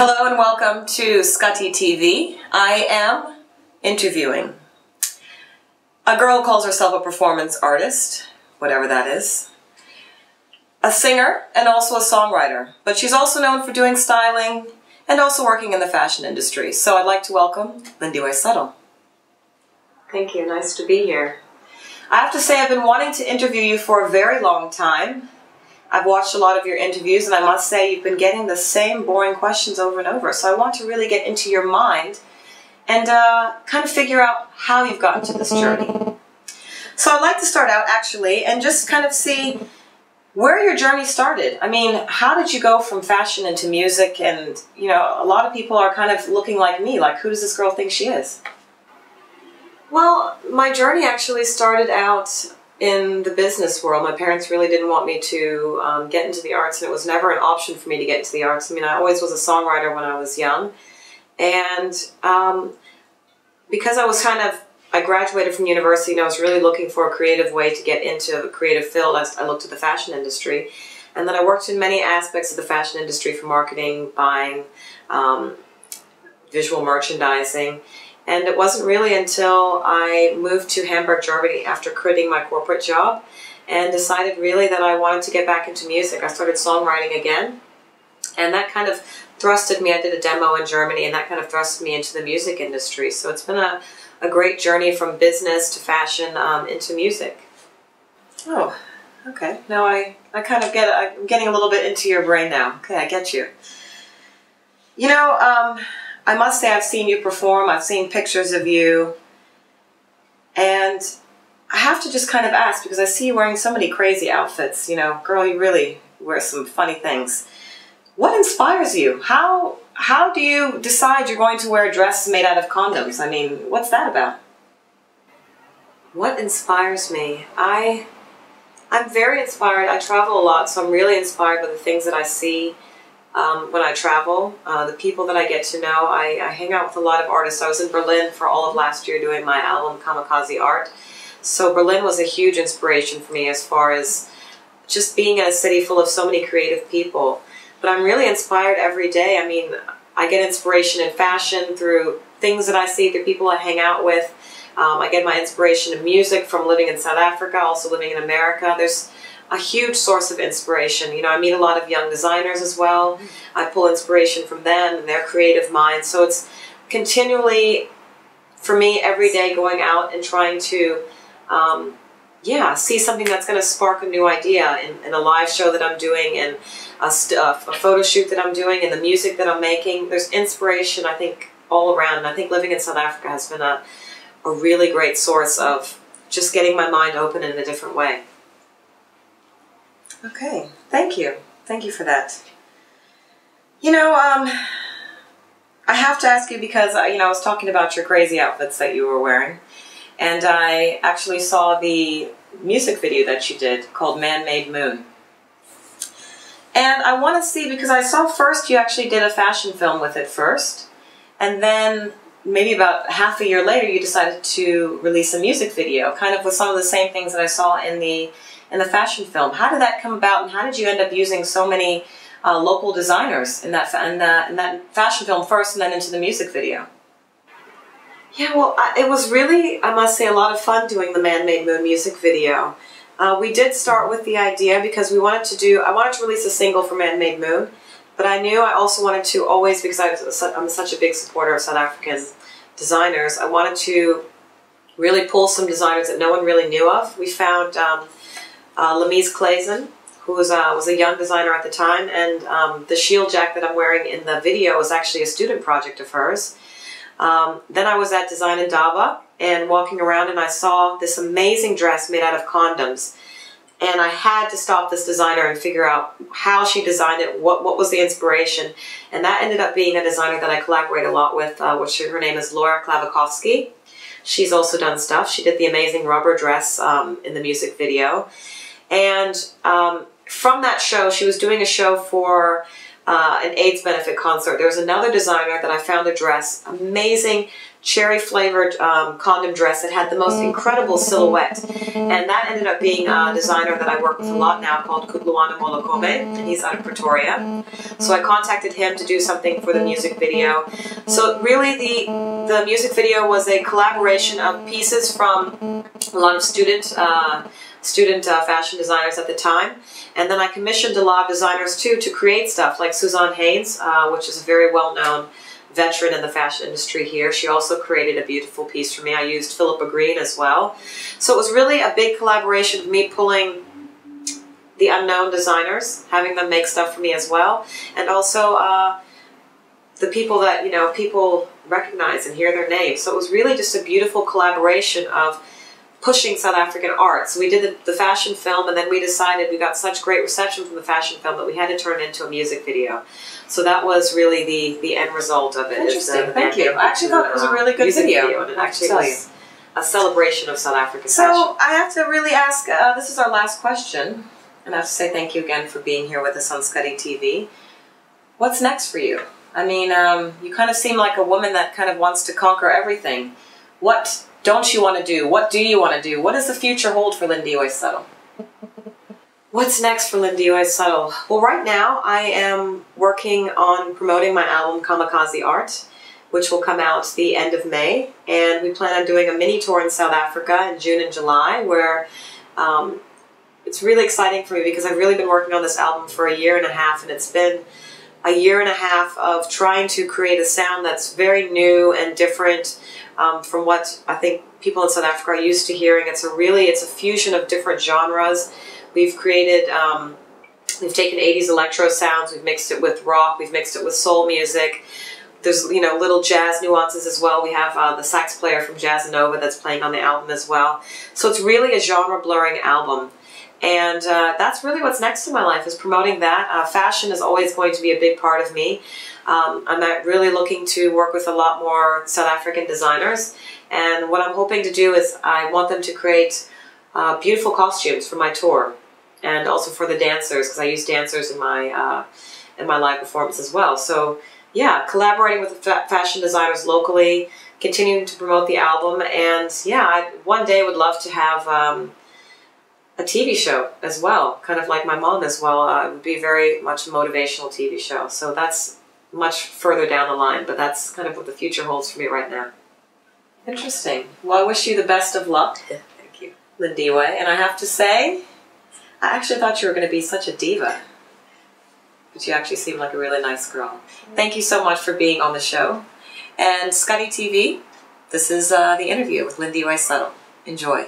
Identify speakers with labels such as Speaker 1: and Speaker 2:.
Speaker 1: Hello and welcome to skattieTV. I am interviewing a girl who calls herself a performance artist, whatever that is, a singer and also a songwriter, but she's also known for doing styling and also working in the fashion industry. So I'd like to welcome Lindiwe Suttle. Thank you, nice to be here. I have to say I've been wanting to interview you for a very long time. I've watched a lot of your interviews, and I must say you've been getting the same boring questions over and over. So I want to really get into your mind and kind of figure out how you've gotten to this journey. So I'd like to start out, actually, and just kind of see where your journey started. I mean, how did you go from fashion into music? And, you know, a lot of people are kind of looking like me, like, who does this girl think she is? Well, my journey actually started out in the business world. My parents really didn't want me to get into the arts, and it was never an option for me to get into the arts. I mean, I always was a songwriter when I was young, and because I graduated from university and I was really looking for a creative way to get into the creative field, I looked at the fashion industry, and then I worked in many aspects of the fashion industry, from marketing, buying, visual merchandising. And it wasn't really until I moved to Hamburg, Germany after quitting my corporate job and decided really that I wanted to get back into music. I started songwriting again, and that kind of thrusted me. I did a demo in Germany, and that kind of thrusted me into the music industry. So it's been a great journey from business to fashion into music. Oh, okay. Now I kind of I'm getting a little bit into your brain now. Okay, I get you. You know, I must say I've seen you perform, I've seen pictures of you, and I have to just kind of ask, because I see you wearing so many crazy outfits, you know, girl, you really wear some funny things. What inspires you? How do you decide you're going to wear a dress made out of condoms? I mean, what's that about? What inspires me? I'm very inspired. I travel a lot, so I'm really inspired by the things that I see when I travel, the people that I get to know. I hang out with a lot of artists. I was in Berlin for all of last year doing my album, Kamikaze Art. So Berlin was a huge inspiration for me as far as just being in a city full of so many creative people. But I'm really inspired every day. I mean, I get inspiration in fashion through things that I see, through people I hang out with. I get my inspiration in music from living in South Africa, also living in America. There's a huge source of inspiration. You know, I meet a lot of young designers as well. I pull inspiration from them and their creative minds. So it's continually, for me, every day going out and trying to, see something that's going to spark a new idea in a live show that I'm doing, and a photo shoot that I'm doing, and the music that I'm making. There's inspiration, I think, all around. And I think living in South Africa has been a really great source of just getting my mind open in a different way. Okay, thank you. Thank you for that. You know, I have to ask you because, I was talking about your crazy outfits that you were wearing, and I actually saw the music video that you did called Man-Made Moon. And I want to see, because I saw first you actually did a fashion film with it first, and then maybe about half a year later you decided to release a music video, kind of with some of the same things that I saw in the fashion film. How did that come about, and how did you end up using so many local designers in that fashion film first and then into the music video? Yeah, well, it was really, I must say, a lot of fun doing the Man-Made Moon music video. We did start with the idea because I wanted to release a single for Man-Made Moon, but I knew I also wanted to always, because I'm such a big supporter of South African designers, I wanted to really pull some designers that no one really knew of. We found Lemise Clazen, who was a young designer at the time, and the shield jack that I'm wearing in the video was actually a student project of hers. Then I was at Design Indaba and walking around, and I saw this amazing dress made out of condoms, and I had to stop this designer and figure out how she designed it, what was the inspiration, and that ended up being a designer that I collaborate a lot with, her name is Laura Klavikovsky. She's also done stuff. She did the amazing rubber dress in the music video. And from that show, she was doing a show for an AIDS benefit concert. There was another designer that I found a dress, amazing cherry-flavored condom dress that had the most incredible silhouette. And that ended up being a designer that I work with a lot now called Kugluana Molokome, and he's out of Pretoria. So I contacted him to do something for the music video. So really the music video was a collaboration of pieces from a lot of student fashion designers at the time. And then I commissioned a lot of designers too to create stuff, like Suzanne Haynes, which is a very well-known veteran in the fashion industry here. She also created a beautiful piece for me. I used Philippa Green as well. So it was really a big collaboration of me pulling the unknown designers, having them make stuff for me as well, and also the people that, you know, people recognize and hear their names. So it was really just a beautiful collaboration of pushing South African art. So we did the fashion film, and then we decided, we got such great reception from the fashion film that we had to turn it into a music video. So that was really the end result of it.
Speaker 2: Interesting, thank you. I actually thought it was a really good video.
Speaker 1: And it actually was a celebration of South African fashion.
Speaker 2: So I have to really ask, this is our last question, and I have to say thank you again for being here with us on skattieTV. What's next for you? I mean, you kind of seem like a woman that kind of wants to conquer everything. What don't you want to do? What do you want to do? What does the future hold for Lindiwe Suttle?
Speaker 1: What's next for Lindiwe Suttle? Well, right now I am working on promoting my album Kamikaze Art, which will come out the end of May. And we plan on doing a mini tour in South Africa in June and July, where it's really exciting for me because I've really been working on this album for a year and a half, and it's been a year and a half of trying to create a sound that's very new and different from what I think people in South Africa are used to hearing. It's a fusion of different genres. We've created, we've taken 80s electro sounds, we've mixed it with rock, we've mixed it with soul music. There's, you know, little jazz nuances as well. We have the sax player from Jazzanova that's playing on the album as well. So it's really a genre blurring album. And that's really what's next in my life, is promoting that. Fashion is always going to be a big part of me. I'm really looking to work with a lot more South African designers. And what I'm hoping to do is I want them to create beautiful costumes for my tour, and also for the dancers, because I use dancers in my live performance as well. So yeah, collaborating with the fashion designers locally, continuing to promote the album, and yeah, I one day would love to have a TV show as well, kind of like my mom as well. It would be very much a motivational TV show. So that's much further down the line, but that's kind of what the future holds for me right now.
Speaker 2: Interesting. Well, I wish you the best of luck.
Speaker 1: Thank you,
Speaker 2: Lindiwe. And I have to say, I actually thought you were going to be such a diva, but you actually seem like a really nice girl. Thank you so much for being on the show. And skattieTV, this is the interview with Lindiwe Suttle. Enjoy.